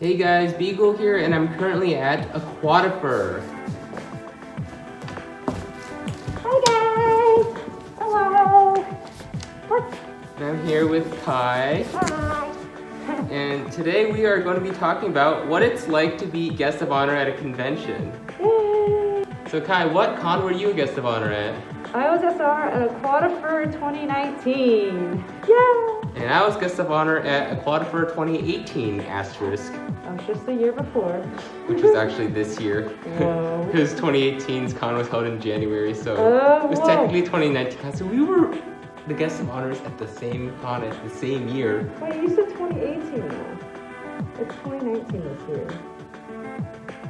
Hey guys, Beagle here, and I'm currently at AquatiFur. Hi guys! Hello! What? And I'm here with Kai. Hi! And today we are going to be talking about what it's like to be guest of honor at a convention. Yay! So Kai, what con were you a guest of honor at? I was guest of honor at AquatiFur 2019. Yeah! And I was guest of honor at AquatiFur 2018 asterisk, That was just the year before. which was actually this year. Whoa. Because 2018's con was held in January, so it was whoa. technically 2019 con. So we were the guest of honors at the same con at the same year. Wait, you said 2018 now. It's 2019 this year.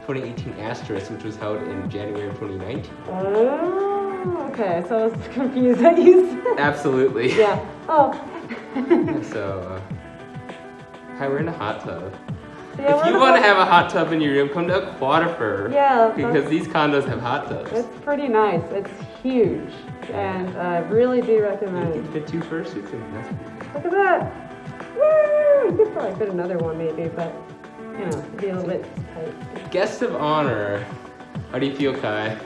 2018 asterisk, which was held in January of 2019. Oh, okay. So I was confused that you said. Absolutely. Yeah. Oh. So, hi, we're in a hot tub. Yeah, If you want to have a hot tub in your room, come to AquatiFur. Yeah. Because these condos have hot tubs. It's pretty nice. It's huge. And I really do You recommend. can fit 2 fursuits in. That's pretty good. Look at that! Woo! You could probably fit another one maybe, but you know, it'd be a little bit tight. Guest of honor. How do you feel, Kai?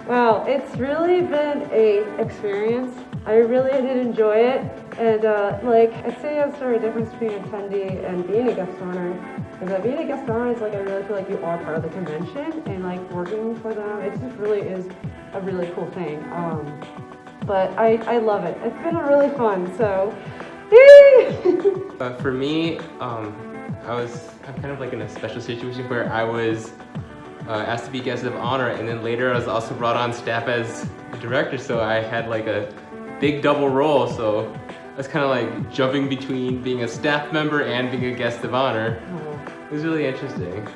Wow, it's really been a experience. I really did enjoy it, and like I'd say there's a difference between attendee and being a guest of honor. Is that being a guest of honor is like I really feel like you are part of the convention and like working for them. It just really is a really cool thing. But I love it. It's been really fun. So, For me, I'm kind of like in a special situation where I was asked to be guest of honor, and then later I was also brought on staff as a director, so I had like a big double role. So I was kind of like jumping between being a staff member and being a guest of honor. It was really interesting.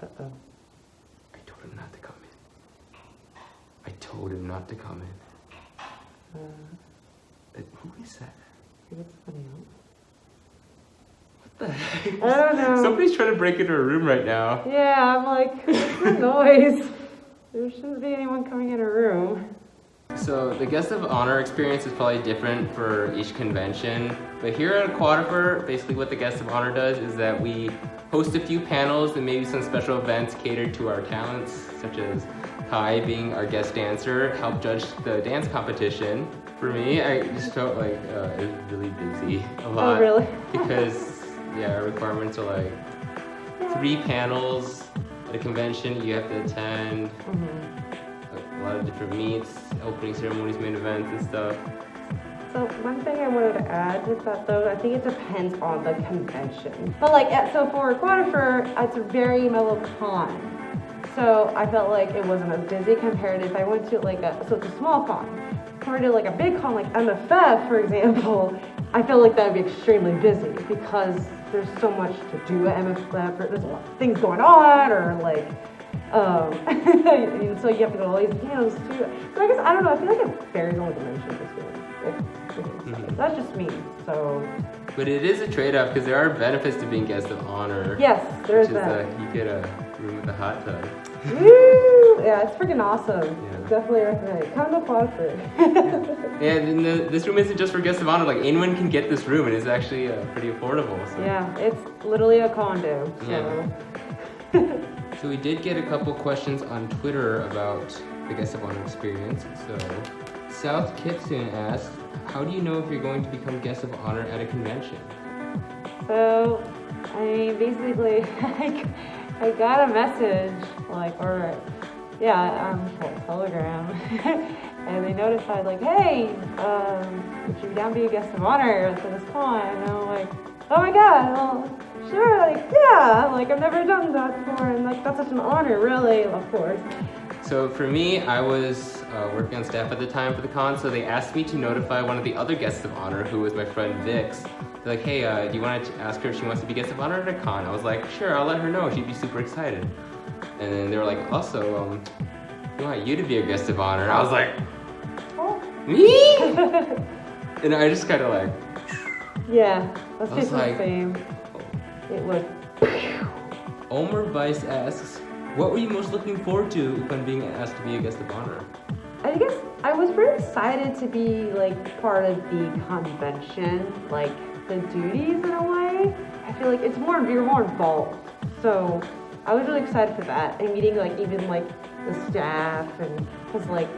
Uh-oh. I told him not to come in. I told him not to come in. Who is that? What's funny? What the heck? I don't know. Somebody's trying to break into a room right now. Yeah, I'm like, what's the noise? There shouldn't be anyone coming in a room. So the guest of honor experience is probably different for each convention, but here at AquatiFur, basically what the guest of honor does is that we host a few panels and maybe some special events catered to our talents, such as Kai being our guest dancer, help judge the dance competition. For me, I just felt like it was really busy a lot. Oh, really? Because our requirements are like 3 panels at a convention you have to attend. A lot of different meets, opening ceremonies, main events, and stuff. So one thing I wanted to add with that though, I think it depends on the convention. But like, so for AquatiFur, it's a very mellow con. So I felt like it wasn't as busy compared if I went to like so it's a small con. Compared to like a big con like MFF, for example, I feel like that would be extremely busy because there's so much to do at MFF, or there's a lot of things going on, or like, and so you have to go to all these panels too. So I guess, I don't know, I feel like it varies on the dimension experience. That's just me, so. But it is a trade-off because there are benefits to being guest of honor. Yes, there is which that. You get a room with a hot tub. Woo! Yeah, it's freaking awesome. Yeah. Definitely recommend it. Come to AquatiFur. And this room isn't just for guests of honor, like anyone can get this room and it's actually pretty affordable. So. Yeah, it's literally a condo, so. Yeah. So we did get a couple questions on Twitter about the guest of honor experience. So South Kipson asks, how do you know if you're going to become guest of honor at a convention? So, I mean, basically, I got a message, like, or, yeah, Telegram, and they notified, like, hey, would you be down to be a guest of honor for this con? And I'm like, oh my god, well, sure, like, yeah, like, I've never done that before, and, like, that's such an honor, really, of course. So for me, I was working on staff at the time for the con, so they asked me to notify one of the other guests of honor, who was my friend Vix. They're like, hey, do you want to ask her if she wants to be guest of honor at a con? I was like, sure, I'll let her know. She'd be super excited. And then they were like, also, we want you to be a guest of honor. And I was like, Oh. me? And I just kind of like, Yeah, that's I was just like, the same. It was. Omer Vice asks, what were you most looking forward to when being asked to be a guest of honor? I guess I was pretty excited to be like part of the convention, like the duties in a way. I feel like you're more involved. So I was really excited for that, and meeting like even like the staff, and because like,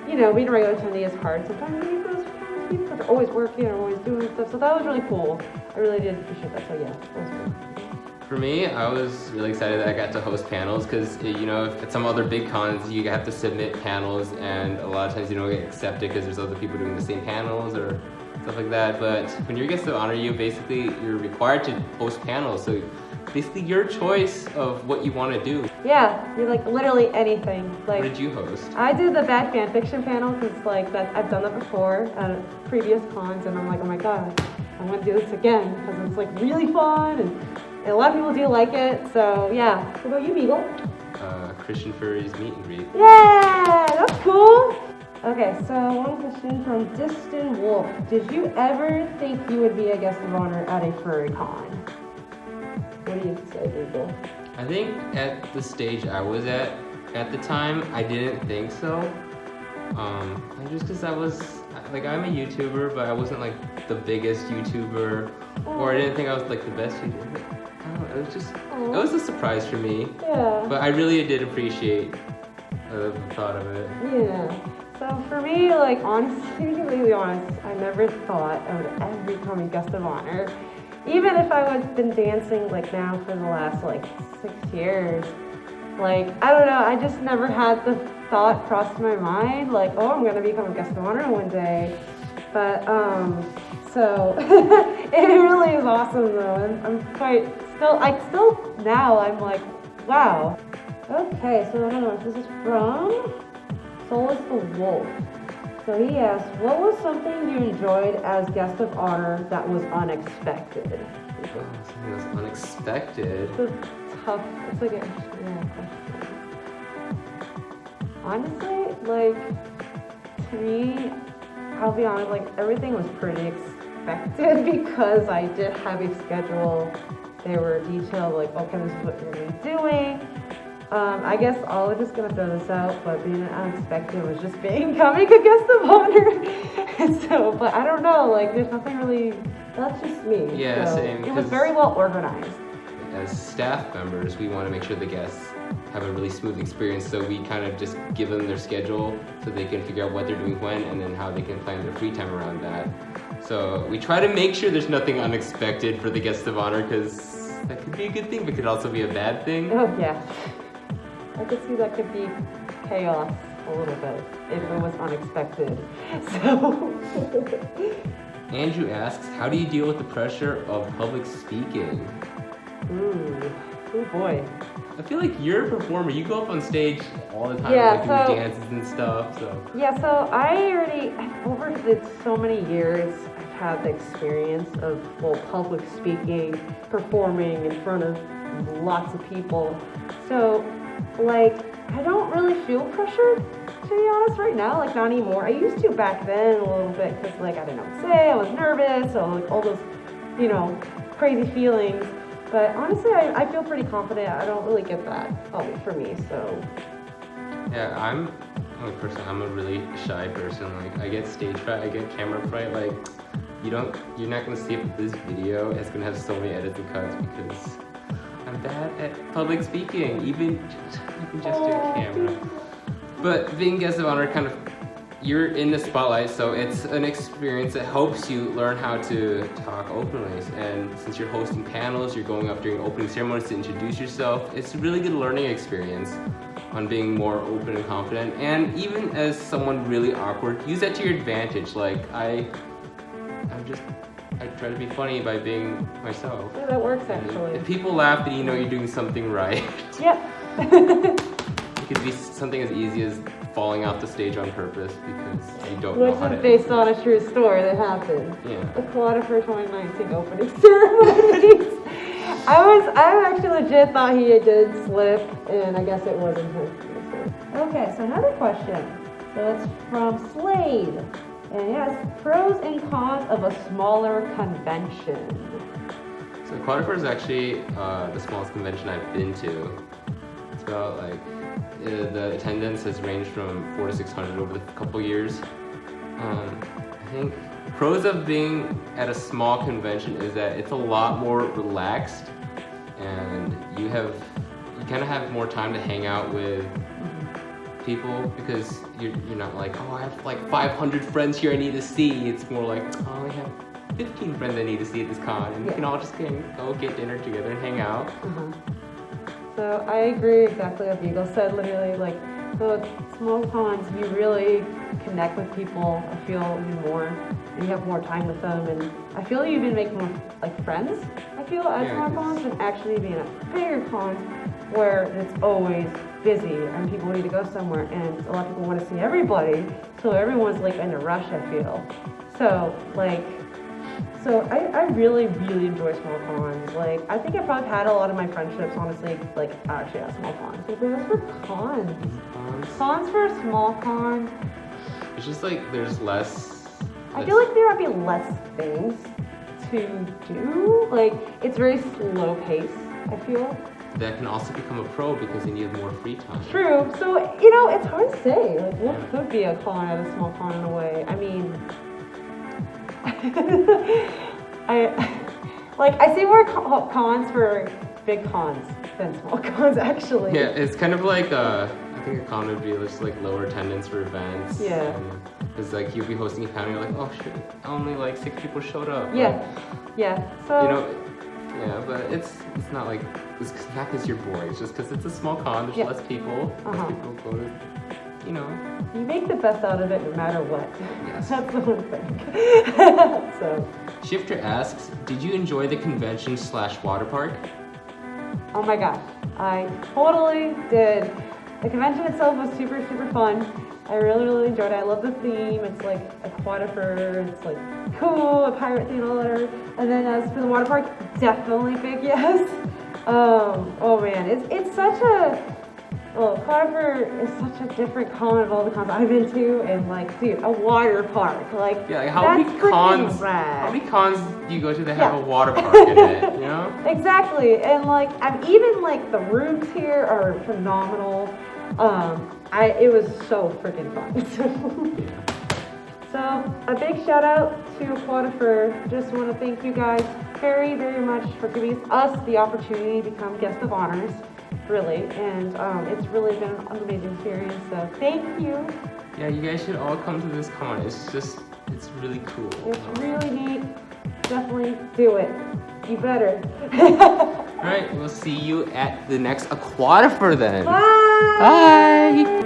you know, being a regular attendee is hard sometimes. You meet those kind of people, they're always working or always doing stuff. So that was really cool. I really did appreciate that. So yeah, that was good. For me, I was really excited that I got to host panels because, you know, at some other big cons, you have to submit panels, and a lot of times you don't get accepted because there's other people doing the same panels or stuff like that. But when you're guest of honor, you're required to host panels. So basically your choice of what you want to do. Yeah, you're like literally anything. Like, what did you host? I did the bad fan fiction panel because like that I've done that before at previous cons, and I'm like, oh my god, I want to do this again because it's like really fun, and a lot of people do like it. So yeah. What about you, Beagle? Christian Furry's meet and greet. Yeah, that's cool. Okay, so one question from Distant Wolf. Did you ever think you would be a guest of honor at a furry con? What do you say, Beagle? I think at the stage I was at the time, I didn't think so. Just because I was, like, I'm a YouTuber, but I wasn't like the biggest YouTuber, or I didn't think I was like the best YouTuber. I don't know, it was a surprise for me. Yeah. But I really did appreciate the thought of it. Yeah. So for me, like, honestly, to be completely honest, I never thought I would ever become a guest of honor. Even if I was been dancing like now for the last like 6 years, like, I don't know, I just never had the thought cross my mind, like, oh, I'm gonna become a guest of honor one day. But so it really is awesome though, and I'm like, wow. Okay, so I don't know if this is from Solus the Wolf. So he asked, what was something you enjoyed as guest of honor that was unexpected? Oh, something that was unexpected. It's like a question. Honestly, like, to me, I'll be honest, like, everything was pretty expected because I did have a schedule. They were detailed, like, okay, this is what you're going to be doing. I guess I was just gonna throw this out, but being unexpected was just becoming a guest of honor. So, but I don't know, like, there's nothing really, that's just me. Yeah, so same. It was very well organized. As staff members, we want to make sure the guests have a really smooth experience, so we kind of just give them their schedule so they can figure out what they're doing when, and then how they can plan their free time around that. So we try to make sure there's nothing unexpected for the guest of honor, because that could be a good thing, but could also be a bad thing. Oh yeah. I could see that could be chaos a little bit if it was unexpected. So. Andrew asks, how do you deal with the pressure of public speaking? Oh boy. I feel like you're a performer. You go up on stage all the time, yeah, doing dances and stuff. So. Yeah, so over so many years, I've had the experience of, well, public speaking, performing in front of lots of people. So, like, I don't really feel pressured, to be honest, right now. Like, not anymore. I used to back then a little bit because, like, I didn't know what to say. I was nervous, so, like, all those, you know, crazy feelings. But honestly, I feel pretty confident. I don't really get that for me, so. Yeah, I'm a really shy person. Like, I get stage fright, I get camera fright. Like, you're not gonna see it with this video. It's gonna have so many edits and cuts because I'm bad at public speaking, even just do a camera. But being guest of honor, kind of, you're in the spotlight, so it's an experience that helps you learn how to talk openly. And since you're hosting panels, you're going up during opening ceremonies to introduce yourself. It's a really good learning experience on being more open and confident. And even as someone really awkward, use that to your advantage. Like, I try to be funny by being myself. Yeah, that works actually. If people laugh, then you know you're doing something right. Yep. It could be something as easy as falling off the stage on purpose because you don't know how to. Which is based on a true story that happened. Yeah. AquatiFur 2019 opening ceremonies. I actually legit thought he did slip, and I guess it wasn't him. Okay, so another question. So it's from Slade. And yes, pros and cons of a smaller convention. So AquatiFur is actually the smallest convention I've been to. It's about like, the attendance has ranged from 400 to 600 over the couple years. I think pros of being at a small convention is that it's a lot more relaxed, and you kind of have more time to hang out with people, because you're not like, oh, I have like 500 friends here I need to see. It's more like, oh, I have 15 friends I need to see at this con, and you can all just go get dinner together and hang out. So I agree exactly what Beagle said. Literally, like, so small cons, you really connect with people. I feel even more, and you have more time with them, and I feel you even make more like friends. I feel at small cons than actually being at bigger cons where it's always busy and people need to go somewhere, and a lot of people want to see everybody, so everyone's like in a rush, I feel. So I really, really enjoy small cons. Like, I think I probably had a lot of my friendships, honestly, like actually at small cons. But that's for cons. Cons for a small con. It's just like there's less. I feel like there might be less things to do. Like, it's very slow paced, I feel. That can also become a pro because you need more free time. True. So, it's hard to say. Like, what could be a con at a small con in a way? I mean, I see more cons for big cons than small cons, actually. Yeah, it's kind of like I think a con would be just like lower attendance for events. Yeah. Because like you'll be hosting a con, and you're like, oh shit, only like 6 people showed up. Yeah. Yeah. So. Yeah, but it's not like it's not because you're bored. It's just because it's a small con. There's less people. Less people go to. You make the best out of it no matter what. Yes. That's the one thing. So. Shifter asks, did you enjoy the convention / water park? Oh my gosh, I totally did. The convention itself was super, super fun. I really, really enjoyed it. I love the theme. It's like AquatiFur. It's like cool, a pirate theme, all that. And then as for the water park, definitely big yes. Oh man, it's such a. Well, AquatiFur is such a different con of all the cons I've been to, and like, dude, a water park, like, how many cons? Rad. How many cons do you go to that have a water park in it? You know? Exactly, and like, even like the rooms here are phenomenal. It was so freaking fun. So a big shout out to AquatiFur. Just want to thank you guys very, very much for giving us the opportunity to become guest of honors. Really, and it's really been an amazing experience, so thank you. Yeah, you guys should all come to this con. It's really cool. It's really neat. Definitely do it. You better. Alright, we'll see you at the next AquatiFur then. Bye! Bye!